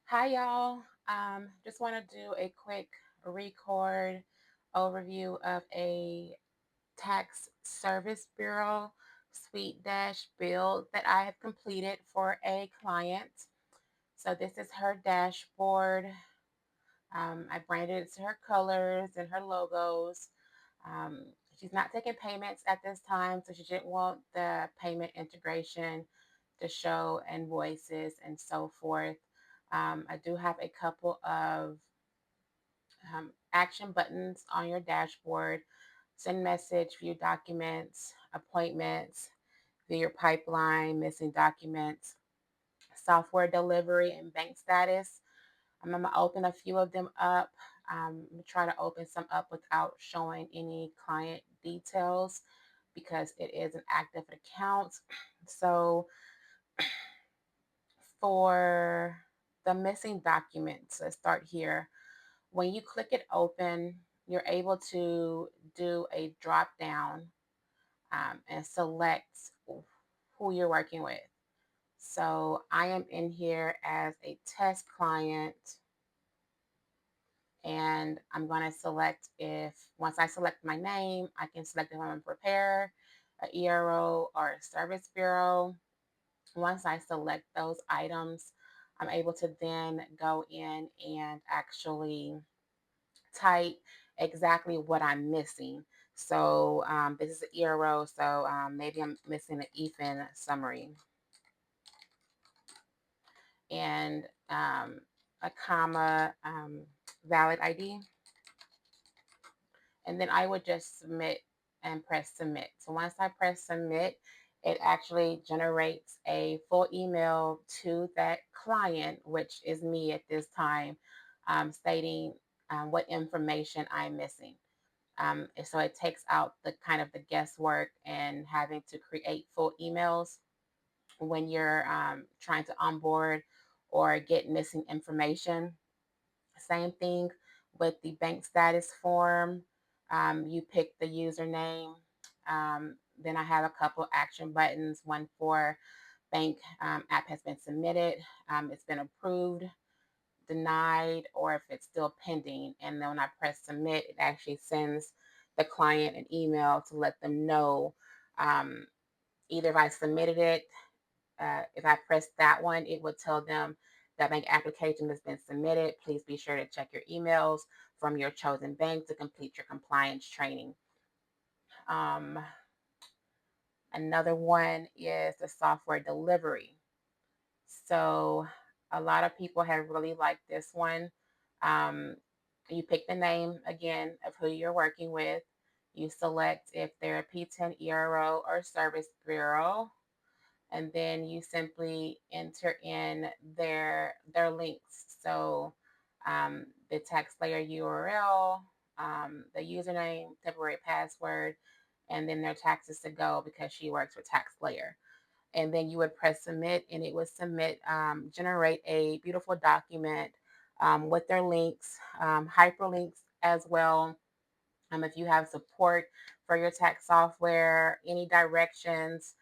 Hi, y'all. Just want to do a quick record overview of a tax service bureau suite dash build that I have completed for a client. So this is her dashboard. I branded it to her colors and her logos. Um, she's not taking payments at this time, so she didn't want the payment integration to show invoices and so forth. I do have a couple of action buttons on your dashboard: send message, view documents, appointments, view your pipeline, missing documents, software delivery, and bank status. I'm going to open a few of them up. I'm going to try to open some up without showing any client details because it is an active account. So for the missing documents, let's start here. When you click it open, you're able to do a drop down and select who you're working with. So I am in here as a test client, and I'm going to select if, once I select my name, I can select if I'm a preparer, a ERO, or a service bureau. Once I select those items, I'm able to then go in and actually type exactly what I'm missing. So this is an ERO, so maybe I'm missing an EFIN summary and a comma valid ID. And then I would just submit and press submit. So once I press submit, it actually generates a full email to that client, which is me at this time, stating what information I'm missing. And so it takes out the kind of the guesswork and having to create full emails when you're trying to onboard or get missing information. Same thing with the bank status form. You pick the username. Then I have a couple action buttons. One for bank app has been submitted, it's been approved, denied, or if it's still pending. And then when I press submit, it actually sends the client an email to let them know um, either if I submitted it, if I press that one, it will tell them that bank application has been submitted. Please be sure to check your emails from your chosen bank to complete your compliance training. Um, Another one is the software delivery. So a lot of people have really liked this one. Um, you pick the name again of who you're working with. You select if they're a P10 ERO or Service Bureau, and then you simply enter in their links. So the tax layer URL, the username, temporary password, and then their taxes to go because she works with tax layer. And then you would press submit, and it would submit, generate a beautiful document with their links, hyperlinks as well. If you have support for your tax software, any directions,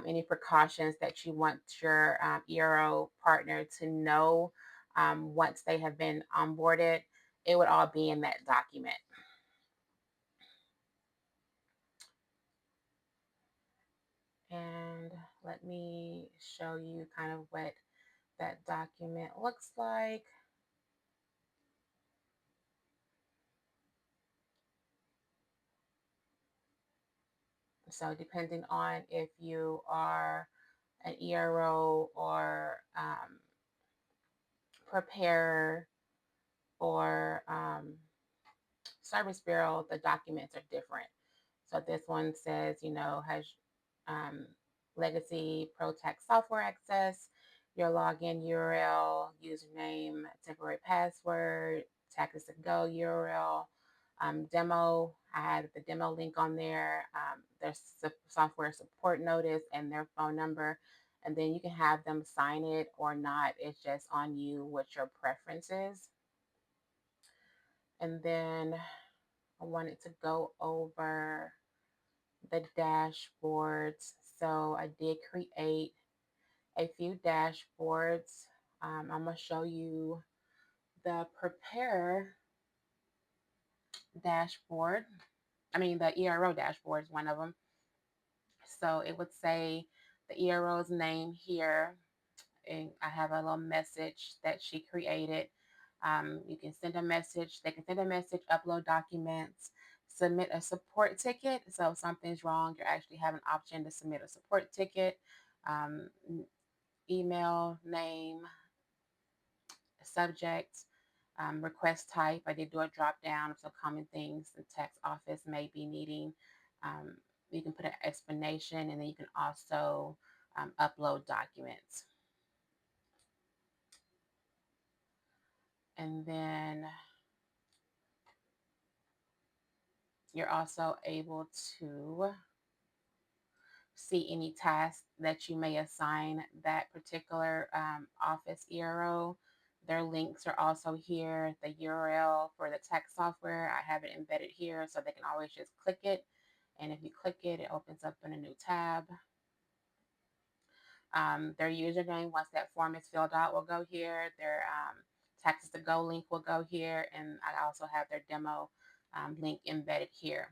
any precautions that you want your ERO partner to know once they have been onboarded, it would all be in that document. And let me show you kind of what that document looks like. So depending on if you are an ERO or preparer or Service Bureau, the documents are different. So this one says, has um, Legacy Pro Tax software access, your login URL, username, temporary password, taxes to go URL, demo. I had the demo link on there, their software support notice, and their phone number. And then you can have them sign it or not. It's just on you what your preference is. And then I wanted to go over the dashboards. So I did create a few dashboards. I'm going to show you the prepare dashboard. I mean, the ERO dashboard is one of them. So it would say the ERO's name here, and I have a little message that she created. You can send a message. They can send a message, upload documents, submit a support ticket. So if something's wrong, you actually have an option to submit a support ticket. Um, Email, name, subject, request type. I did do a drop down of some common things the tax office may be needing. Um, you can put an explanation, and then you can also upload documents. And then you're also able to see any tasks that you may assign that particular office ERO. Their links are also here. The URL for the tax software, I have it embedded here, so they can always just click it. And if you click it, it opens up in a new tab. Their username, once that form is filled out, will go here. Their taxes to go link will go here. And I also have their demo link embedded here.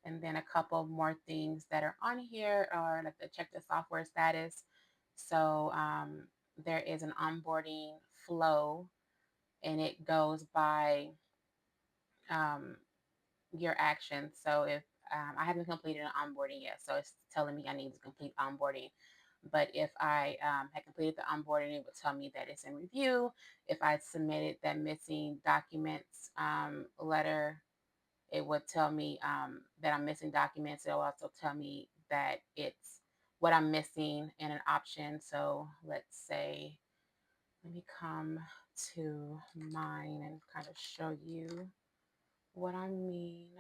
And then a couple more things that are on here are like the check the software status. So there is an onboarding flow, and it goes by um, your actions. So if I haven't completed an onboarding yet, so it's telling me I need to complete onboarding. But if I had completed the onboarding, it would tell me that it's in review. If I submitted that missing documents letter, it would tell me that I'm missing documents. It'll also tell me that it's what I'm missing and an option. So let's say, let me come to mine and kind of show you what I mean.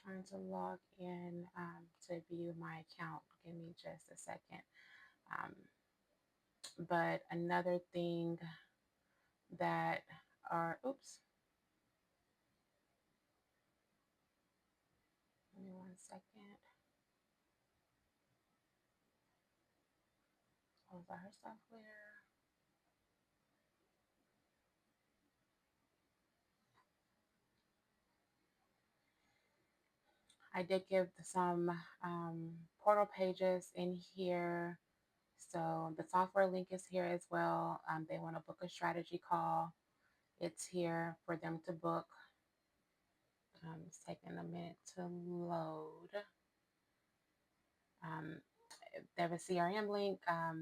Trying to log in to view my account. Give me just a second. Um, but another thing that are, oops, give me 1 second. Oh, is that her software? I did give some portal pages in here. So the software link is here as well. They want to book a strategy call. It's here for them to book. It's taking a minute to load. Um, they have a CRM link.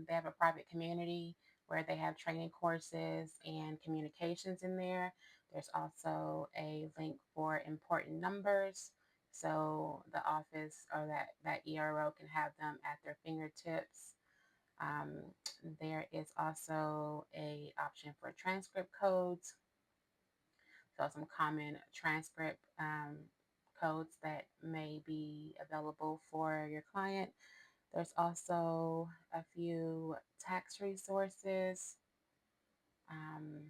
They have a private community where they have training courses and communications in there. There's also a link for important numbers. So the office or that ERO can have them at their fingertips. Um, there is also a option for transcript codes. So some common transcript codes that may be available for your client. There's also a few tax resources. Um,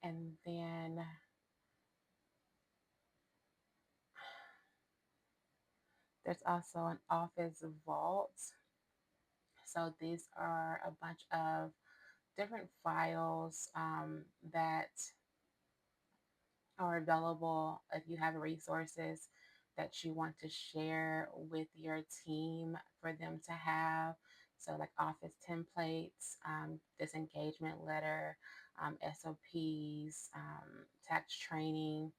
and then there's also an office vault. So these are a bunch of different files that are available if you have resources that you want to share with your team for them to have. So, like office templates, disengagement letter, SOPs, tax training.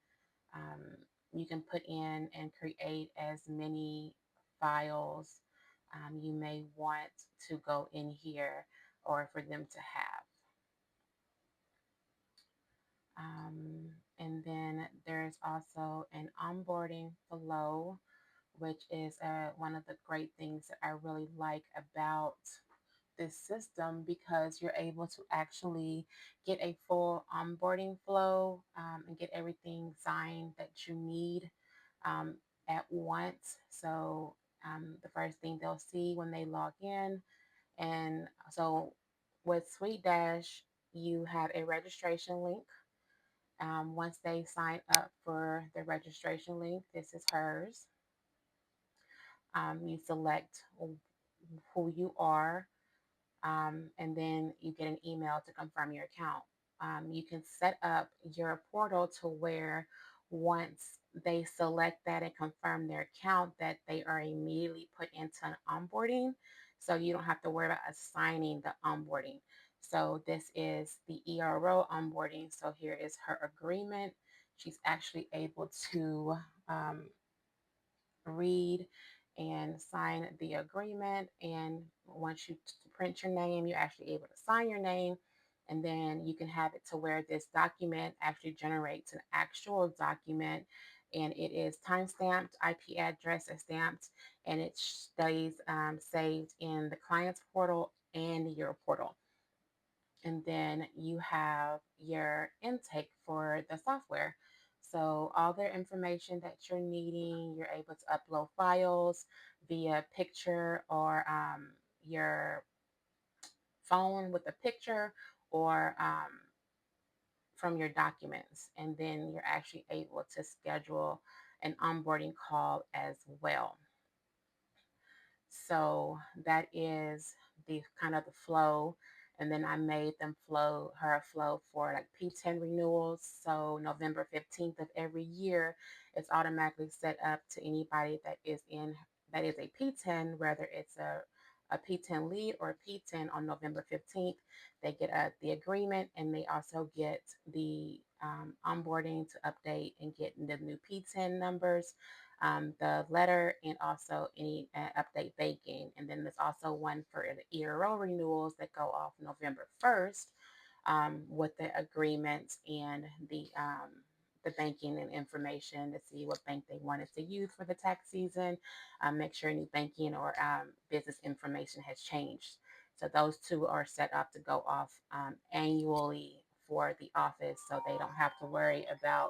Um, you can put in and create as many files you may want to go in here or for them to have. And then there's also an onboarding flow, which is one of the great things that I really like about this system because you're able to actually get a full onboarding flow and get everything signed that you need um, at once. So the first thing they'll see when they log in, and so With SuiteDash, you have a registration link. Once they sign up for the registration link, this is hers. You select who you are, and then you get an email to confirm your account. You can set up your portal to where once they select that and confirm their account, that they are immediately put into an onboarding. So you don't have to worry about assigning the onboarding. So this is the ERO onboarding. So here is her agreement. She's actually able to um, read and sign the agreement. And once you print your name, you're actually able to sign your name. And then you can have it to where this document actually generates an actual document, and it is time stamped, IP address is stamped, and it stays saved in the client's portal and your portal. And then you have your intake for the software. So all the information that you're needing, you're able to upload files via picture or your phone with a picture, or from your documents. And then you're actually able to schedule an onboarding call as well. So that is the kind of the flow. And then I made them her flow for like P10 renewals. So November 15th of every year, it's automatically set up to anybody that is a P10, whether it's a P10 lead or a P10 on November 15th. They get the agreement, and they also get the onboarding to update and get the new P10 numbers, the letter, and also any update they gain. And then there's also one for the ERO renewals that go off November 1st, with the agreements and the banking and information to see what bank they wanted to use for the tax season, make sure any banking or business information has changed. So those two are set up to go off annually for the office, so they don't have to worry about